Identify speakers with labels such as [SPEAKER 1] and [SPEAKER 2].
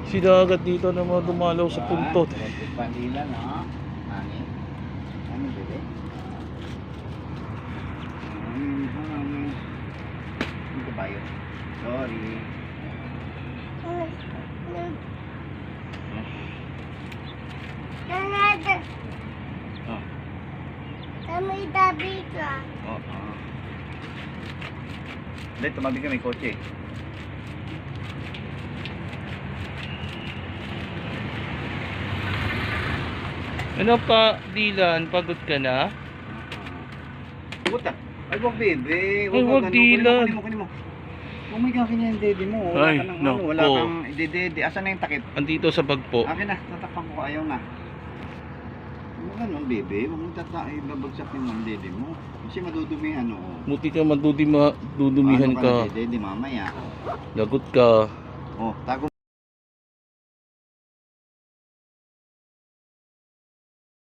[SPEAKER 1] Si dagat dito na mga dumalaw sa puntot.
[SPEAKER 2] Bandila, no? Hangin. Ano, bebe? Hindi ba yun? Sorry. Oh.
[SPEAKER 3] May tabi ka.
[SPEAKER 2] Oo. Hindi, tumabi ka, may kotse.
[SPEAKER 1] Ano pa, Dylan? Pagod ka na?
[SPEAKER 2] Puta. Ay, wag bebe.
[SPEAKER 1] Ay, wag, Dylan.
[SPEAKER 2] Kunin mo. Huwag may kakin yan, dede mo. Wala
[SPEAKER 1] Ay,
[SPEAKER 2] ka ng
[SPEAKER 1] nako.
[SPEAKER 2] wala kang dede. Asan na yung takip?
[SPEAKER 1] Andito sa bag po.
[SPEAKER 2] Akin na, tatakpan ko. Ayaw na. Huwag ganun, bebe. Huwag mong babagsakin ng dede mo. Kasi madudumi ano.
[SPEAKER 1] Buti ka madudumihan
[SPEAKER 2] Ano
[SPEAKER 1] ka.
[SPEAKER 2] Dede, mamaya.
[SPEAKER 1] Lagot ka.
[SPEAKER 2] Oh, tago